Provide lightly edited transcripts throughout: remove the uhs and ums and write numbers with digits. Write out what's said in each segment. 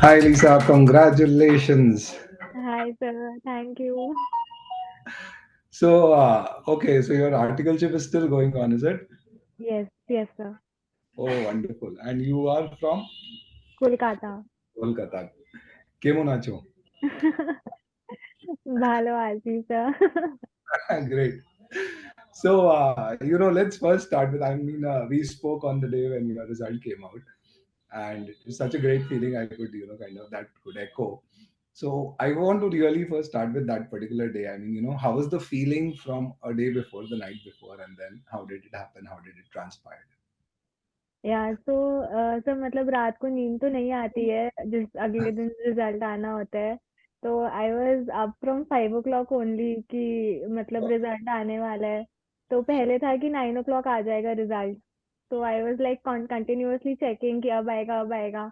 Hi Lisa, congratulations. Hi, sir. Thank you. Okay, so your articleship is still going on, is it? Yes, yes, sir. Oh, wonderful. And you are from Kolkata. Kolkata. কেমন আছো? ভালো আছি, sir. Great. Let's first start with, we spoke on the day when your result came out, and it was such a great feeling. I could, kind of that could echo. So I want to really first start with that particular day. How was the feeling from a day before, the night before, and then how did it happen? How did it transpire? यार तो sir मतलब रात को नींद तो नहीं आती है जिस अगले दिन रिजल्ट आना होता है। तो I was up from 5 o'clock only कि मतलब रिजल्ट आने वाला है। तो पहले था कि 9 o'clock आ जाएगा रिजल्ट। तो I was like continuously checking कि अब आएगा अब आएगा।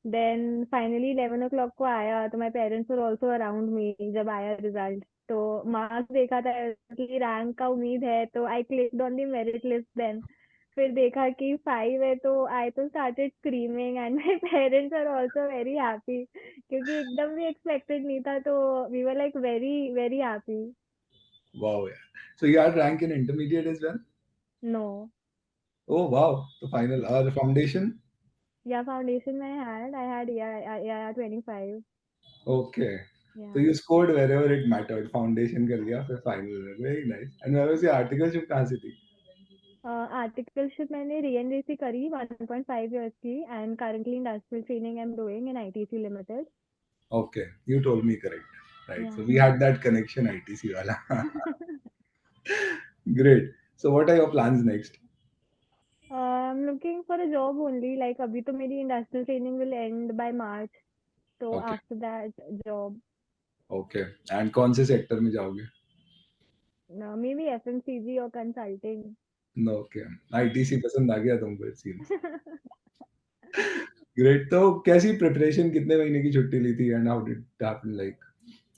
देन फाइनली 11 o'clock को आया तो my parents were also around me जब आया रिजल्ट। तो मार्क्स देखा था कि रैंक का उम्मीद है तो I clicked on the merit list then. फिर देखा कि 5 है तो आई तो started screaming and my parents are also very happy क्योंकि एकदम भी एक्सपेक्टेड नहीं था तो we were like very very happy. Wow, yeah. So you had rank in intermediate as well? No. Oh, wow. The final the foundation? या foundation में I had या 25। Okay. या So you scored wherever it mattered. Foundation कर लिया फिर final में. Very nice. And where was your articleship कहाँ से थी? आर्टिकलशिप मैंने रीएनडीसी करी 1.5 years की and currently industrial training I am doing in ITC limited. Okay. You told me correct. Right. या So we had that connection ITC wala. Great. So what are your plans next? I am looking for a job only like अभी तो मेरी industrial training will and by March. तो Okay. After that job. Okay. And कौन से sector में जाओगे? May be FMCG और consulting. No, okay. ITC पसंद आ गया तुमको it seems. Great. तो कैसी preparation कितने महीने की छुट्टी ली थी and how did it happen? Like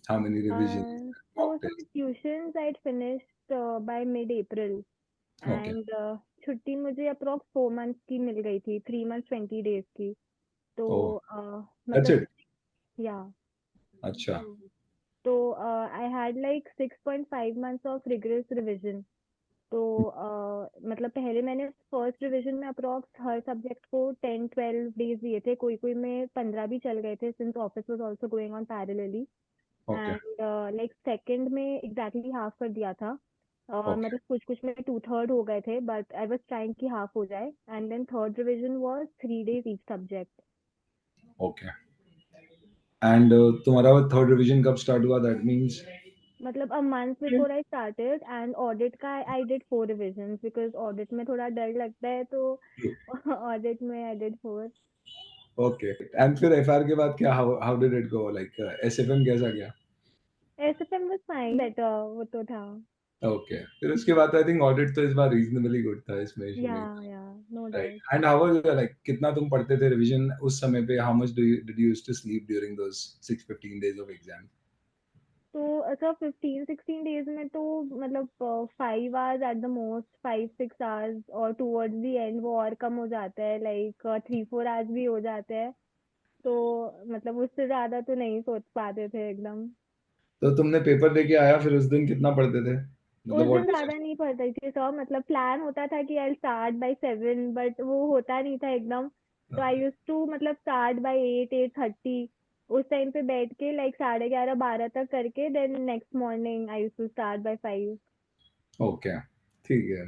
how many revisions, तो mock sir tests? Tuitions I finished by mid April Okay. And छुट्टी मुझे अप्रोक्स 4 months की मिल गई थी 3 months 20 days की। तो Oh, that's मतलब it. या अच्छा. तो I had like 6.5 months of rigorous revision. तो मतलब पहले मैंने फर्स्ट रिवीजन में अप्रॉक्स हर सब्जेक्ट को 10-12 डेज दिए थे कोई कोई में 15 भी चल गए थे since office was also going on parallelly. Okay. And like second में एग्जैक्टली हाफ कर दिया था। Okay. मतलब कुछ कुछ में 2/3 हो गए थे बट आई वाज ट्राइंग कि हाफ हो जाए and then third revision was 3 days each subject. Okay. And तुम्हारा थर्ड रिवीजन कब स्टार्ट हुआ? That means मतलब a month before I started and audit का I did 4 revision because audit में थोड़ा डर लगता है तो ऑडिट में आई डिड 4। ओके एंड फिर एफआर के बाद क्या how did it go like SFM कैसा गया? एसएफएम वाज फाइन बेटर वो तो था। ओके फिर उसके बाद आई थिंक ऑडिट तो इस बार रीजनेबली गुड था इसमें इशू या नहीं था. या no right doubt. And how was like कितना तुम पढ़ते थे रिवीजन उस समय पे? How much did you used to sleep during those 6-15 days of exam? तो अच्छा 15-16 डेज में तो मतलब 5 hours at the most 5-6 hours और टूवर्ड्स द एंड वो और कम हो जाता है लाइक 3-4 hours भी हो जाते हैं। तो मतलब उससे ज्यादा तो नहीं सोच पाते थे एकदम। तो तुमने पेपर देके आया फिर उस दिन कितना पढ़ते थे मतलब उस दिन व्हाट ज्यादा नहीं पढ़ती थी सर मतलब प्लान होता था कि आई स्टार्ट बाय 7 बट वो होता नहीं था एकदम। तो आई यूज टू मतलब स्टार्ट बाय 8-8:30 उस टाइम पे बैठ के लाइक 11:30-12 तक करके then next morning I use to start by 5। Okay ठीक है.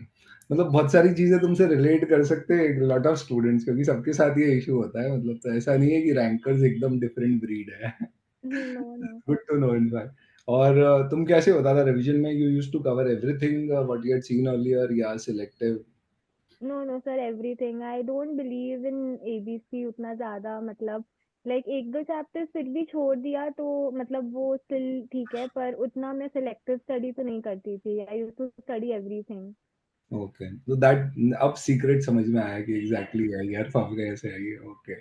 मतलब बहुत सारी चीजें तुमसे रिलेट कर सकते हैं लॉट ऑफ स्टूडेंट्स क्योंकि सबके साथ ये इशू होता है मतलब तो ऐसा नहीं है कि रैंकर्स एकदम डिफरेंट ब्रीड है. No no. Good to know in fact. और तुम कैसे होता था रिवीजन में? You used to cover everything what you had seen earlier या selective? No no sir everything I don't believe in ABC उतना ज्यादा मतलब लाइक एक दो चैप्टर फिर भी छोड़ दिया तो मतलब वो स्टिल ठीक है पर उतना मैं सिलेक्टिव स्टडी तो नहीं करती थी I use to study everything. Okay तो दैट अब सीक्रेट समझ में आया कि एग्जैक्टली है यार फंस गए ऐसे है ये. ओके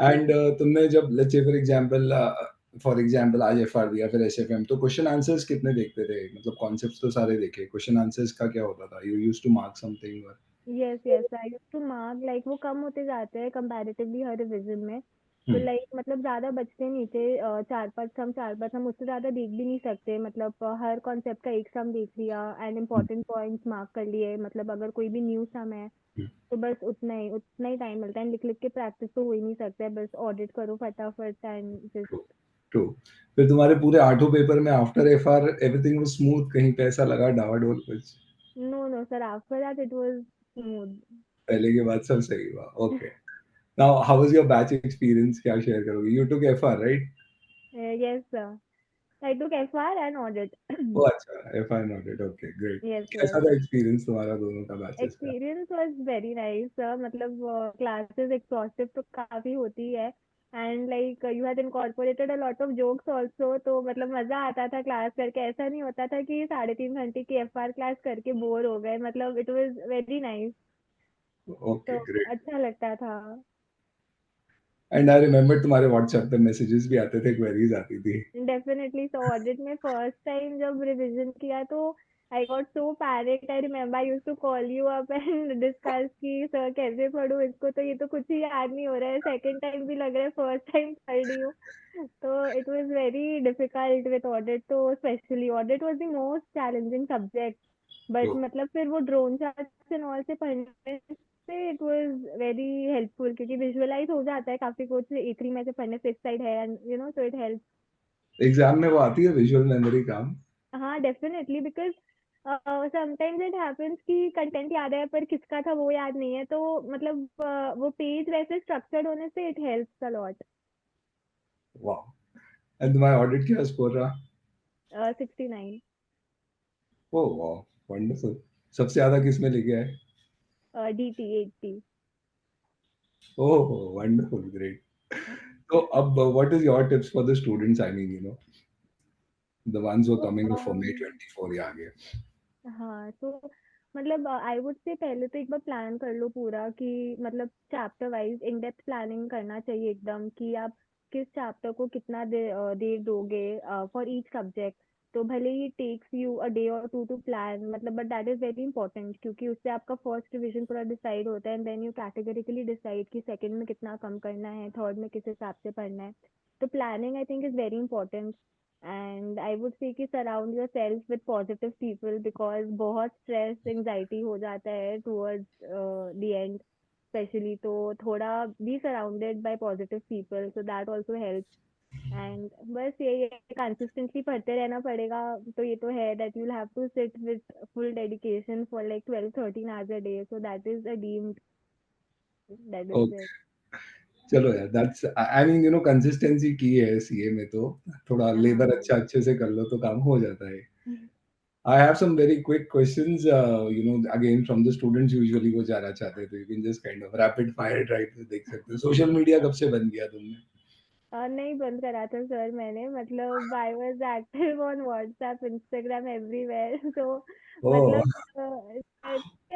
एंड तुमने जब लेट्स से फॉर एग्जांपल आज एफआर दिया फिर एसएफएम तो क्वेश्चन आंसर्स कितने देखते थे? मतलब कॉन्सेप्ट्स तो सारे देखे, क्वेश्चन आंसर्स का क्या होता था? You used to mark something? Yes yes I use to mark like वो कम होते जाते हैं कंपैरेटिवली हर रिवीजन में। तो हम्म, लाइक मतलब ज्यादा बचते नहीं थे, चार पांच हम उससे ज्यादा देख भी नहीं सकते, मतलब हर कॉन्सेप्ट का एक सम देख लिया and hmm, important points mark कर लिए, मतलब अगर कोई भी न्यू सम है हम्म, तो बस उतना ही टाइम मिलता है, लिख लिख के प्रैक्टिस तो हो ही नहीं सकता है, बस ऑडिट करो फटाफट एंड जस्ट। True true. फिर तुम्हारे पूरे 8 पेपर में after FR everything was smooth, कहीं पे ऐसा लगा डावाडोल कुछ? No no sir, after that it was smooth. पहले के बाद सब सही हुआ, okay. Now how was your batch experience, क्या शेयर करोगे? You took FR right? Yes sir, I took FR and audit. Oh अच्छा, FR noted, okay great. Yes कैसा यस, था एक्सपीरियंस तुम्हारा दोनों का बैचेस का? Experience was very nice sir, मतलब क्लासेस एक्सॉस्टिव तो काफी होती है and like you had incorporated a lot of jokes also, तो मतलब मजा आता था क्लास करके, ऐसा नहीं होता था कि 3.5 घंटे की एफआर क्लास करके बोर हो गए, मतलब it was very nice. Okay तो ग्रेट। अच्छा लगता था। एंड आई रिमेम्बर तुम्हारे व्हाट्सएप पे मैसेजेस भी आते थे, क्वेरीज आती थी। डेफिनेटली, सो ऑडिट में फर्स्ट टाइम जब रिवीजन किया तो I got so panic, I remember I used to call you up and discuss कि सर कैसे पढूं इसको, तो ये तो कुछ ही याद नहीं हो रहा है, सेकंड टाइम भी लग रहा है फर्स्ट टाइम पढ़ रही हूँ। तो it was very difficult with audit, तो specially audit was the most challenging subject, but मतलब फिर वो ड्रोन चार्ट्स एंड ऑल से पढ़ने से इट वाज वेरी हेल्पफुल, क्योंकि विजुअलाइज हो जाता है काफी कुछ, A3 में से पढ़ने से साइड है and you know, so it help. Exam में वो आती है विजुअल मेमोरी काम? हाँ definitely, because sometimes it happens कि कंटेंट याद है पर किसका था वो याद नहीं है, तो मतलब वो पेज वैसे स्ट्रक्चर्ड होने से इट हेल्प्स अ लॉट। वाह। एंड तुम्हारा ऑडिट क्या स्कोर रहा? 69। ओह वाह, वंडरफुल। सबसे ज्यादा किस में लेके आए? DT 80। ओह वंडरफुल, ग्रेट। तो अब what is your tips for the students, I mean the ones who are तो coming up for May 24 या आगे? हाँ, तो मतलब आई वुड से पहले तो एक बार प्लान कर लो पूरा, कि मतलब chapter wise in depth planning करना चाहिए एकदम, कि आप किस चैप्टर को कितना देर दोगे फॉर ईच सब्जेक्ट। तो भले ही टेक्स यू अ डे और टू टू प्लान, मतलब but that is very important, क्योंकि उससे आपका फर्स्ट रिविजन पूरा डिसाइड होता है and then you categorically decide कि सेकंड में कितना कम करना है, थर्ड में किस हिसाब से पढ़ना है। तो planning I think is very important. And I would say कि surround your self with positive people, because बहुत स्ट्रेस एंजाइटी हो जाता है टूवर्ड्स द एंड स्पेशली, तो थोड़ा be surrounded by positive people, so that also help. And बस यही है, कंसिस्टेंटली पढ़ते रहना पड़ेगा, तो ये तो है that you will have to sit with full dedication for like 12-13 hours a day, so that is a deemed, that is okay, it. चलो यार, दैट्स आई मीन कंसिस्टेंसी की है सीए में, तो थोड़ा लेबर हाँ। अच्छा अच्छे से कर लो तो काम हो जाता है। I have some very quick questions, again from the students usually वो जाना चाहते हैं, तो you can just kind of rapid fire type से देख सकते हो। सोशल मीडिया कब से बंद किया तुमने? नहीं बंद करा था सर मैंने, मतलब I was active on WhatsApp Instagram everywhere, तो ओह!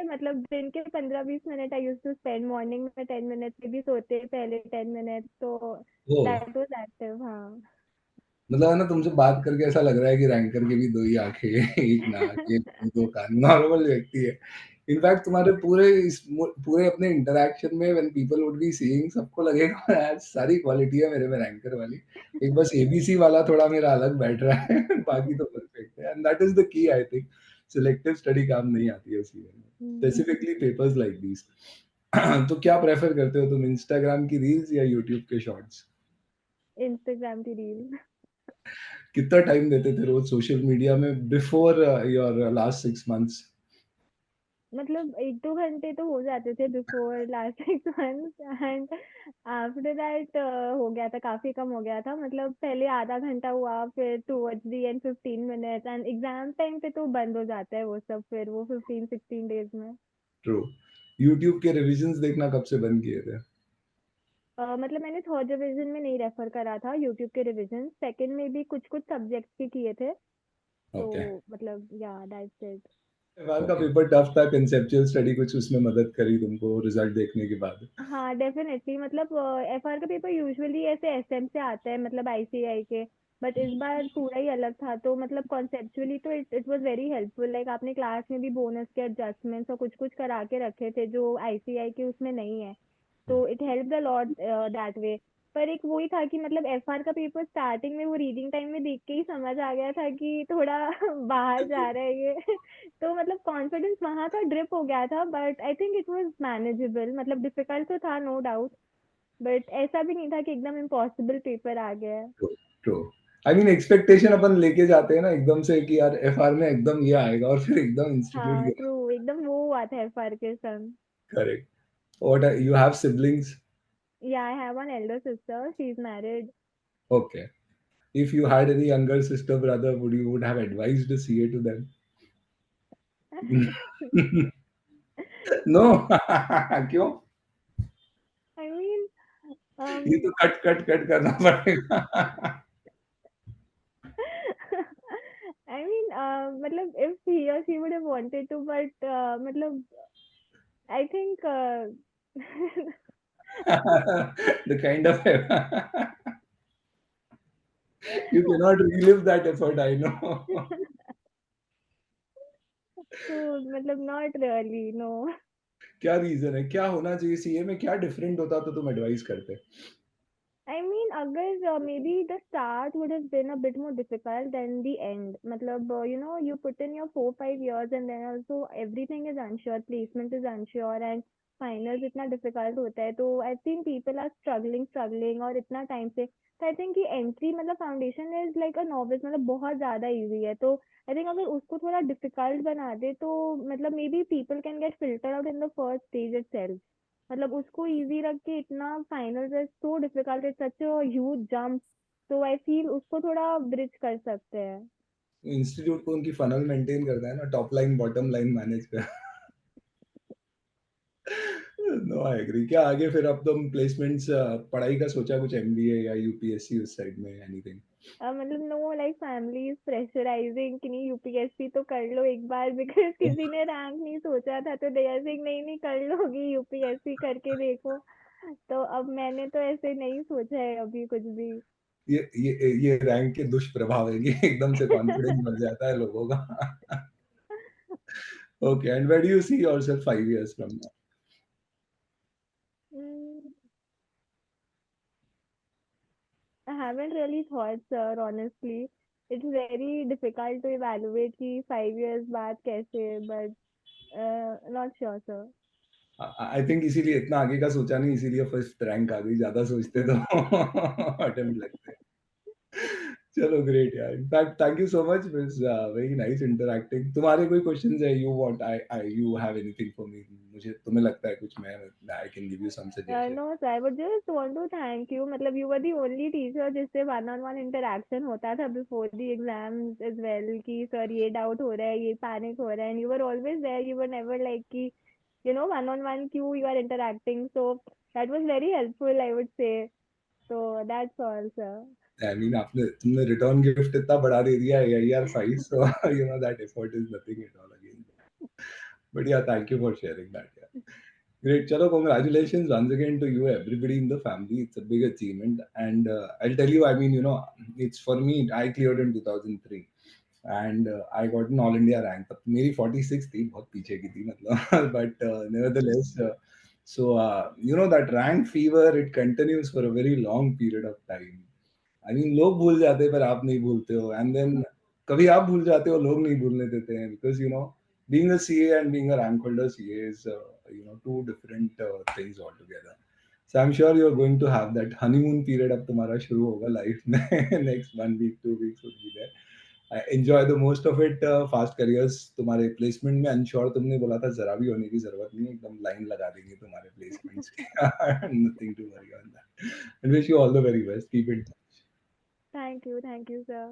मतलब मतलब दिन के 15-20 minute I use to spend, morning में 10 मिनट भी सोते पहले 10 मिनट, तो ओह! That was active. हाँ। मतलब है ना, तुमसे बात करके ऐसा लग रहा है कि रैंकर के भी 2 ही आँखें हैं, 1 नाक, 2 कान, नॉर्मल व्यक्ति है। इनफैक्ट तुम्हारे पूरे अपने इंटरैक्शन में when people would be seeing, सबको लगेगा यार सारी क्वालिटियाँ मेरे में रैंकर वाली। एक बस एबीसी वाला थोड़ा मेरा अलग बैठ रहा है, बाकी तो परफेक्ट है, and that is the key I think. Selective study काम नहीं आती है सीए में, स्पेसिफिकली पेपर्स लाइक दीज़। तो क्या प्रेफ़र करते हो तुम, इंस्टाग्राम की रील्स या यूट्यूब के शॉर्ट्स? इंस्टाग्राम की रील। कितना टाइम देते थे रोज सोशल मीडिया में बिफोर योर लास्ट 6 मंथ्स? मतलब 1-2 घंटे तो हो जाते थे before last 6 months and after that हो गया था, काफी कम हो गया था, मतलब पहले आधा घंटा हुआ, फिर towards the and 15 minute, and exam time पे तो बंद हो जाता है वो सब, फिर वो 15-16 डेज में। ट्रू। यूट्यूब के रिविजन्स देखना कब से बंद किए थे? मतलब मैंने थर्ड रिवीजन में नहीं रेफर करा था यूट्यूब के रिवीजन, सेकंड में भी कुछ कुछ सब्जेक्ट्स के किए थे, तो ओके। मतलब या दैट्स इट। एफआर का पेपर टफ था, कंसेप्चुअल स्टडी कुछ उसमें मदद करी तुमको रिजल्ट देखने के बाद? हाँ डेफिनेटली, मतलब एफआर का पेपर यूजुअली ऐसे एसएम से आता है, मतलब आईसीआई के, बट इस बार पूरा ही अलग था, तो मतलब कॉन्सेप्चुअली तो it was very helpful, like आपने क्लास में भी बोनस के एडजस्टमेंट्स और कुछ कुछ करा के रखे थे जो आईसीआई के उसमें नहीं है, तो it help the lot that way. पर एक वही था कि मतलब एफआर का पेपर स्टार्टिंग में वो रीडिंग टाइम में देख के ही समझ आ गया था कि थोड़ा बाहर जा रहा है ये। तो मतलब कॉन्फिडेंस वहां का ड्रिप हो गया था, but I think it was manageable. मतलब डिफिकल्ट तो था, नो डाउट, बट ऐसा भी नहीं था कि एकदम इम्पॉसिबल पेपर आ गया है। True, true. I mean expectation अपन लेके जाते हैं ना एकदम से कि यार एफआर में एकदम ये आएगा और फिर एकदम इंस्टीट्यूट हाँ गिरा। ट्रू, एकदम वो हुआ था एफआर के संग। Correct. What you have siblings? Yeah I have one elder sister, she is married. Okay. If you had any younger sister, brother, would have advised the CA to them? No. क्यों? I mean ये तो cut cut cut करना पड़ेगा। I mean, मतलब if he or she would have wanted to, but मतलब I think The kind of you cannot relive that effort, I know. so मतलब not really, no. क्या reason है? क्या होना चाहिए सीए में? क्या डिफरेंट होता तो तुम एडवाइस करते? I mean, अगर maybe the start would have been a bit more difficult than the end. मतलब you know, you put in your 4-5 years and then also everything is unsure, placement is unsure and finals इतना difficult होता है, तो I think people are struggling और इतना time से, तो I think कि entry मतलब foundation is like a novice, मतलब बहुत ज़्यादा easy है, तो I think अगर उसको थोड़ा difficult बना दे तो मतलब maybe people can get filtered out in the first stage itself. मतलब उसको इजी रख के इतना final is so difficult, it's such a huge jump, तो आई फील उसको थोड़ा ब्रिज कर सकते हैं। इंस्टीट्यूट को उनकी फनल मेंटेन करता है ना, top line bottom line manage कर। No I agree. क्या आगे फिर अब तुम प्लेसमेंट्स पढ़ाई का सोचा कुछ एमबीए या यूपीएससी उस साइड में एनीथिंग? मतलब no, like family is pressurising कि नहीं यूपीएससी तो कर लो एक बार, बिकॉज किसी ने रैंक नहीं सोचा था तो दे आर सेइंग नहीं नहीं कर लोगी, यूपीएससी करके देखो। तो अब मैंने तो ऐसे नहीं सोचा है अभी कुछ भी। ये रैंक के दुष्प्रभाव है कि एकदम से कॉन्फिडेंस बढ़ जाता है लोगों का। Okay, and where do you see yourself 5 years from now? I haven't really thought, sir, honestly. It's very difficult to evaluate कि 5 years बाद कैसे, but not sure, sir. I think इसीलिए इतना आगे का सोचा नहीं, इसीलिए फर्स्ट रैंक आ गई। ज्यादा सोचते तो अटेम्प्ट लगते। चलो ग्रेट यार। In fact thank you so much, it's very nice interacting. तुम्हारे कोई क्वेश्चंस है? You want I you have anything for me? मुझे तुम्हें लगता है कुछ मैं I can give you some suggestion? No, sir, I would just want to thank you. मतलब you were the only teacher जिससे one-on-one interaction होता था before the exams as well, कि sir ये doubt हो रहा है, ये panic हो रहा है, and you were always there. You were never like कि you know one-on-one क्यों you are interacting. So that was very helpful, I would say. So that's all, sir. I mean आपने तुमने रिटर्न गिफ्ट इतना बढ़ा दे दिया है AIR 5, so you know that effort is nothing at all again. But yeah thank you for sharing that यार। Great. Chalo, congratulations once again to you, everybody in the family. It's a big achievement. And I'll tell you, I mean, you know, it's for me, I cleared in 2003. And I got an All India rank. तब मेरी 46 थी, बहुत पीछे की थी मतलब। But nevertheless, so, you know, that rank fever, it continues for a very long period of time. I mean लोग भूल जाते हैं पर आप नहीं भूलते हो, एंड देन कभी आप भूल जाते हो, लोग नहीं भूलने देते हैं, because you know being a CA and being a rank holder CA is you know two different things all together. So I am sure you are going to have that honeymoon period. अब तुम्हारा शुरू होगा life में। Next 1 week 2 weeks would be there. Enjoy the most of it. Fast careers तुम्हारे placement में unsure तुमने बोला था, जरा भी होने की जरूरत नहीं है, एकदम लाइन लगा देंगे तुम्हारे प्लेसमेंट्स की। Nothing to worry on that, and wish you all the very best. Keep it. Thank you, sir.